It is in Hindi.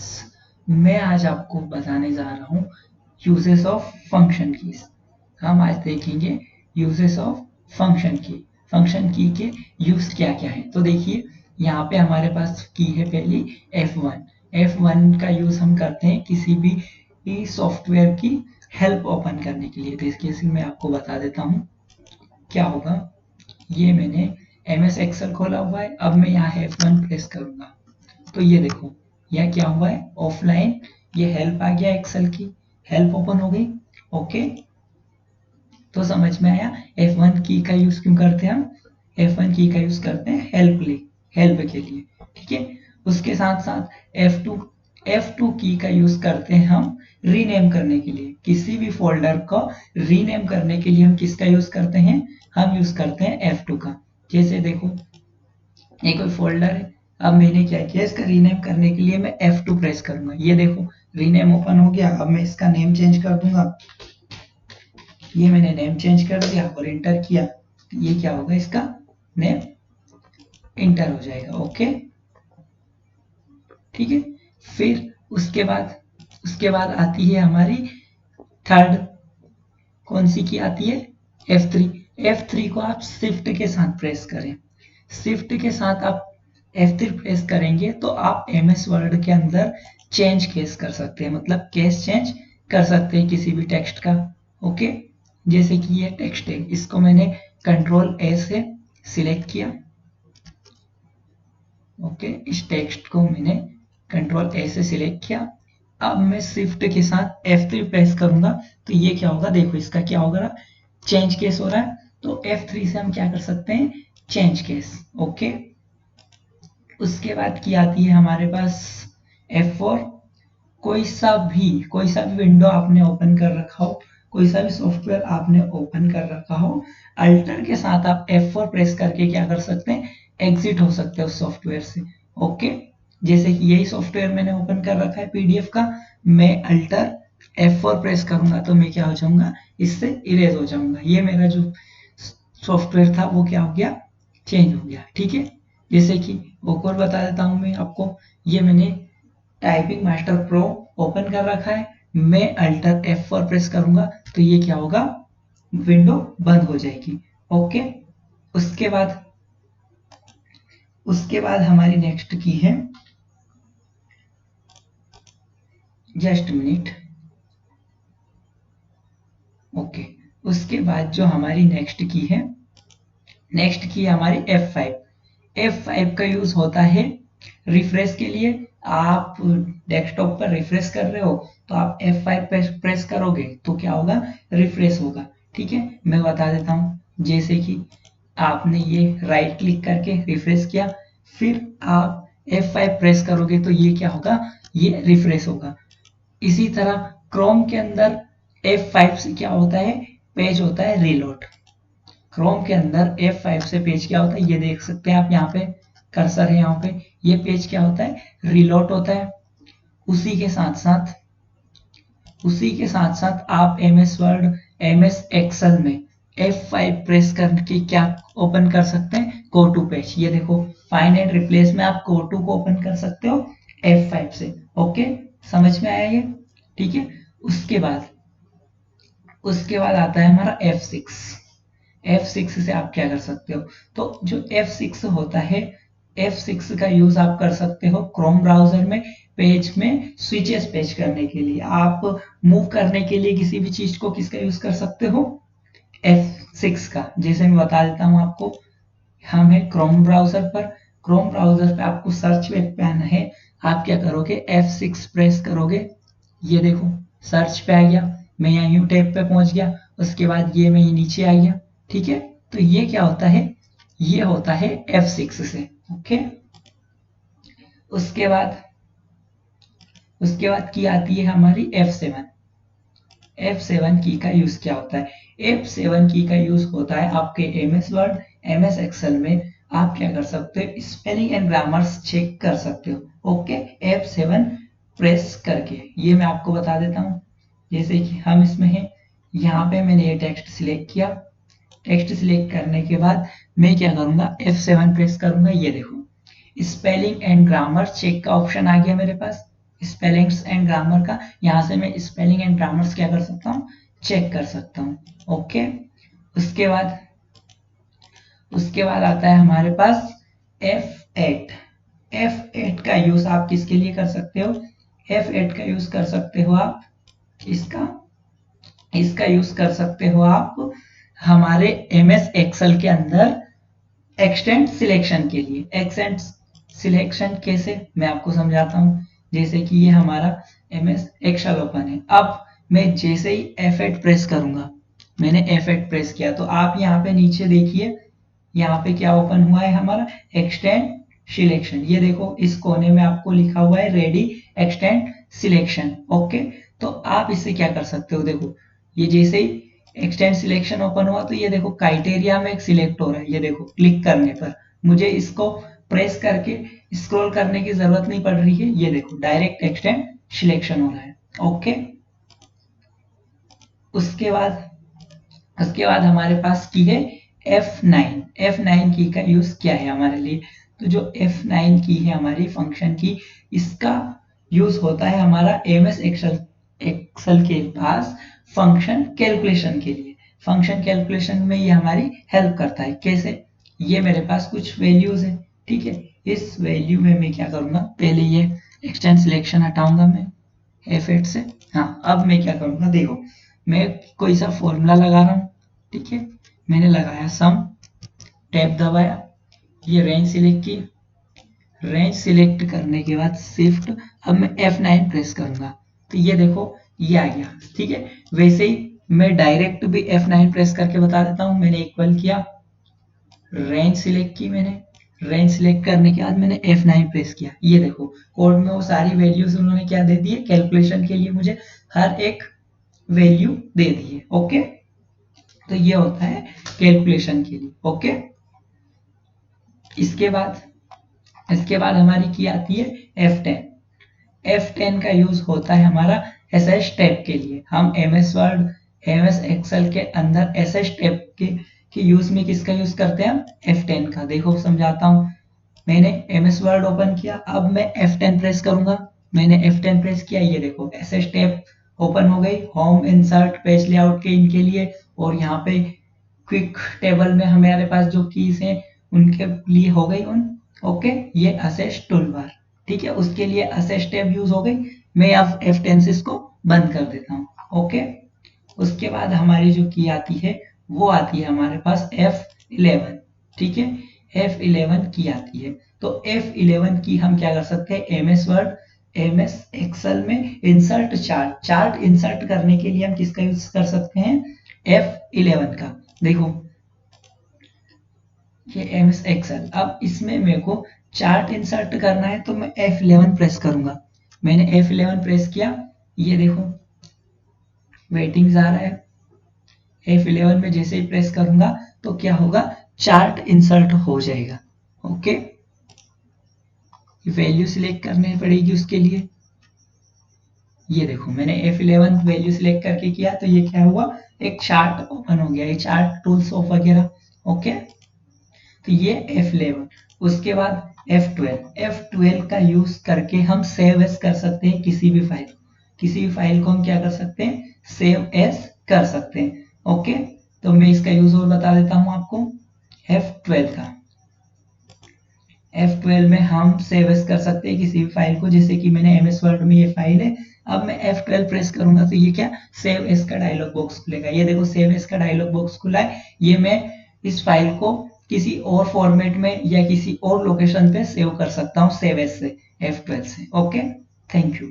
गाइस, मैं आज आपको बताने जा रहा हूँ यूजेस ऑफ फंक्शन कीज। हम आज देखेंगे यूजेस ऑफ फंक्शन की। फंक्शन की के यूज क्या क्या है। तो देखिए यहाँ पे हमारे पास की है पहली F1। F1 का यूज हम करते हैं किसी भी सॉफ्टवेयर की हेल्प ओपन करने के लिए। तो इसके मैं आपको बता देता हूँ क्या होगा। ये मैंने MS एक्सेल खोला हुआ है। अब मैं यहाँ F1 प्रेस करूंगा तो ये देखो यह क्या हुआ है, ऑफलाइन ये हेल्प आ गया, एक्सेल की हेल्प ओपन हो गई। ओके, तो समझ में आया F1 की का यूज क्यों करते हैं हम। F1 की का यूज करते हैं हेल्प के लिए, ठीक है। उसके साथ साथ F2 की का यूज करते हैं हम रीनेम करने के लिए। किसी भी फोल्डर को रीनेम करने के लिए हम किसका यूज करते हैं, हम यूज करते हैं F2 का। जैसे देखो ये कोई फोल्डर है, अब मैंने क्या किया, इसका रीनेम करने के लिए मैं F2 प्रेस करूंगा। ये देखो रीनेम ओपन हो गया। अब मैं इसका नेम चेंज कर दूंगा। ये मैंने नेम चेंज कर दिया और इंटर किया, ये क्या होगा, इसका नेम इंटर हो जाएगा। ओके, ठीक है। फिर उसके बाद आती है हमारी थर्ड, कौन सी की आती है, F3। F3 को आप शिफ्ट के साथ प्रेस करें। शिफ्ट के साथ आप F3 प्रेस करेंगे तो आप MS वर्ड के अंदर चेंज केस कर सकते हैं, मतलब केस चेंज कर सकते हैं किसी भी टेक्स्ट का। ओके, जैसे कि ये टेक्स्ट है, इसको मैंने कंट्रोल A से सिलेक्ट किया। ओके, इस टेक्स्ट को मैंने कंट्रोल A से सिलेक्ट किया। अब मैं शिफ्ट के साथ F3 प्रेस करूंगा तो ये क्या होगा, देखो इसका क्या होगा, चेंज केस हो रहा है। तो F3 से हम क्या कर सकते हैं, चेंज केस। ओके, उसके बाद की आती है हमारे पास F4। कोई सा भी विंडो आपने ओपन कर रखा हो, कोई सा भी सॉफ्टवेयर आपने ओपन कर रखा हो, अल्टर के साथ आप F4 प्रेस करके क्या कर सकते हैं, एग्जिट हो सकते हैं उस सॉफ्टवेयर से। ओके, जैसे कि यही सॉफ्टवेयर मैंने ओपन कर रखा है PDF का, मैं अल्टर F4 प्रेस करूंगा तो मैं क्या हो जाऊंगा, इससे इरेज हो जाऊंगा। ये मेरा जो सॉफ्टवेयर था वो क्या हो गया, चेंज हो गया। ठीक है, जैसे कि और बता देता हूं मैं आपको। ये मैंने टाइपिंग मास्टर प्रो ओपन कर रखा है, मैं अल्टर F4 प्रेस करूंगा तो ये क्या होगा, विंडो बंद हो जाएगी। ओके, उसके बाद हमारी नेक्स्ट की है, जस्ट मिनट। ओके, उसके बाद जो हमारी नेक्स्ट की है, नेक्स्ट की हमारी F5। F5 का यूज होता है रिफ्रेश के लिए। आप डेस्कटॉप पर रिफ्रेश कर रहे हो तो आप F5 प्रेस करोगे तो क्या होगा, रिफ्रेश होगा। ठीक है, मैं बता देता हूँ। जैसे कि आपने ये राइट क्लिक करके रिफ्रेश किया, फिर आप F5 प्रेस करोगे तो ये क्या होगा, ये रिफ्रेश होगा। इसी तरह क्रोम के अंदर F5 से क्या होता है, पेज होता है रीलोड। क्रोम के अंदर F5 से पेज क्या होता है, ये देख सकते हैं आप, यहाँ पे कर्सर है, यहाँ पे ये पेज क्या होता है, रीलोड होता है। उसी के साथ साथ आप MS वर्ड, MS एक्सेल में F5 प्रेस करके क्या ओपन कर सकते हैं, गो टू पेज। ये देखो फाइंड एंड रिप्लेस में आप गो टू को ओपन कर सकते हो F5 से। ओके, समझ में आया ये, ठीक है। उसके बाद आता है हमारा F6 से आप क्या कर सकते हो, तो जो F6 होता है, F6 का यूज आप कर सकते हो क्रोम ब्राउजर में, पेज में स्विचेस पेज करने के लिए। आप मूव करने के लिए किसी भी चीज को किसका यूज कर सकते हो, F6 का। जैसे मैं बता देता हूँ आपको, हम है क्रोम ब्राउजर पर, क्रोम ब्राउजर पे आपको सर्च पे आना है। आप क्या करोगे, F6 प्रेस करोगे, ये देखो सर्च पे आ गया, मैं यहाँ यू टैब पे पहुंच गया। उसके बाद ये मैं नीचे आ गया। ठीक है, तो ये क्या होता है, ये होता है F6 से। ओके, उसके बाद की आती है हमारी F7। F7 की का यूज क्या होता है, F7 की का यूज होता है आपके MS वर्ड, MS एक्सेल में। आप क्या कर सकते हो, स्पेलिंग एंड ग्रामर्स चेक कर सकते हो। ओके, F7 प्रेस करके ये मैं आपको बता देता हूँ। जैसे कि हम इसमें हैं, यहाँ पे मैंने ये टेक्स्ट सिलेक्ट किया। टेक्स्ट सिलेक्ट करने के बाद मैं क्या करूंगा, F7 प्रेस करूंगा। ये देखो स्पेलिंग एंड ग्रामर चेक का ऑप्शन आ गया मेरे पास। स्पेलिंग्स एंड ग्रामर का, यहाँ से मैं स्पेलिंग एंड ग्रामर्स क्या कर सकता हूँ, चेक कर सकता हूँ। ओके, उसके बाद आता है हमारे पास F8। F8 का यूज आप किसके लिए कर सकते हो, F8 का यूज कर सकते हो आप इसका यूज कर सकते हो आप हमारे MS एक्सेल के अंदर एक्सटेंड सिलेक्शन के लिए। एक्सटेंड सिलेक्शन कैसे, मैं आपको समझाता हूँ। जैसे कि ये हमारा MS एक्सेल ओपन है, अब मैं जैसे ही F8 प्रेस करूंगा, मैंने F8 प्रेस किया तो आप यहाँ पे नीचे देखिए, यहाँ पे क्या ओपन हुआ है हमारा, एक्सटेंड सिलेक्शन। ये देखो इस कोने में आपको लिखा हुआ है रेडी एक्सटेंड सिलेक्शन। ओके, तो आप इससे क्या कर सकते हो, देखो ये जैसे ही एक्सटेंड सिलेक्शन ओपन हुआ तो ये देखो क्राइटेरिया में एक सिलेक्ट हो रहा है। ये देखो क्लिक करने पर मुझे इसको प्रेस करके स्क्रॉल करने की जरूरत नहीं पड़ रही है। ये देखो डायरेक्ट एक्सटेंड सिलेक्शन हो रहा है। ओके, उसके बाद हमारे पास की है F9। F9 की का यूज क्या है हमारे लिए, तो जो F9 की है हमारी फंक्शन की, इसका यूज होता है हमारा MS एक्सेल के पास फंक्शन कैलकुलेशन के लिए। फंक्शन कैलकुलेशन में ये हमारी हेल्प करता है। कैसे, ये मेरे पास कुछ वैल्यूज है, ठीक है, इस वैल्यू में मैं क्या करूंगा, पहले ये एक्सटेंड सिलेक्शन हटाऊंगा मैं F8 से। हाँ, अब मैं क्या करूंगा, देखो मैं कोई सा फॉर्मूला लगा रहा हूँ, ठीक है, मैंने लगाया सम, टैब दबाया, ये रेंज सिलेक्ट की, रेंज सिलेक्ट करने के बाद शिफ्ट, अब मैं F9 प्रेस करूंगा तो ये देखो ये आ गया, ठीक है। वैसे ही मैं डायरेक्ट भी F9 प्रेस करके बता देता हूं। मैंने इक्वल किया, रेंज सिलेक्ट की, मैंने रेंज सिलेक्ट करने के बाद मैंने F9 प्रेस किया, ये देखो कोड में वो सारी वैल्यूज उन्होंने क्या दे दी है, कैलकुलेशन के लिए मुझे हर एक वैल्यू दे दी है। ओके, तो ये होता है कैलकुलेशन के लिए। ओके, इसके बाद हमारी की आती है F10। F10 का यूज होता है हमारा SS टैब के लिए। हम MS वर्ड, MS एक्सेल के अंदर SS टैब के यूज में किसका यूज करते हैं, हम F10 का। देखो समझाता हूं, मैंने MS वर्ड ओपन किया, अब मैं F10 प्रेस करूंगा, मैंने F10 प्रेस किया, ये देखो SS टैब ओपन हो गई, होम, इंसर्ट, पेज लेआउट के इनके लिए, और यहाँ पे क्विक टेबल में हमारे पास जो कीज हैं उनके लिए हो गई उन। ओके, ये असेस टूलबार, ठीक है, उसके लिए असेस टैब यूज हो गई। मैं अब F10 से इसको बंद कर देता हूँ। ओके, उसके बाद हमारी जो की आती है वो आती है हमारे पास F11, ठीक है, F11 की आती है। तो F11 की हम क्या कर सकते हैं, MS वर्ड, MS एक्सेल में इंसर्ट चार्ट इंसर्ट करने के लिए हम किसका यूज कर सकते हैं, F11 का। देखो ये MS एक्सेल, अब इसमें मेरे को चार्ट इंसर्ट करना है तो मैं F11 प्रेस करूंगा। मैंने F11 प्रेस किया, ये देखो वेटिंग्स आ रहा है। F11 में जैसे ही प्रेस करूंगा तो क्या होगा, चार्ट इंसर्ट हो जाएगा। ओके, वैल्यू सिलेक्ट करनी पड़ेगी उसके लिए। ये देखो मैंने F11 वैल्यू सिलेक्ट करके किया तो ये क्या हुआ, एक चार्ट ओपन हो गया, ये चार्ट टूल्स ऑफ वगैरह। ओके, तो ये F11। उसके बाद F12 का यूज करके हम सेव एस कर सकते हैं किसी भी फाइल को हम क्या कर सकते हैं, सेव एस कर सकते हैं। ओके, तो मैं इसका यूज और बता देता हूं आपको। F12 का, F12 में हम सेव एस कर सकते हैं किसी भी फाइल को, जैसे कि मैंने MS वर्ड में ये फाइल है, अब मैं F12 प्रेस करूंगा तो ये क्या, सेव एस का डायलॉग बॉक्स खुलेगा। ये देखो सेव एस का डायलॉग बॉक्स खुला है, ये मैं इस फाइल को किसी और फॉर्मेट में या किसी और लोकेशन पे सेव कर सकता हूँ सेव एस से, F12 से। Okay, thank you.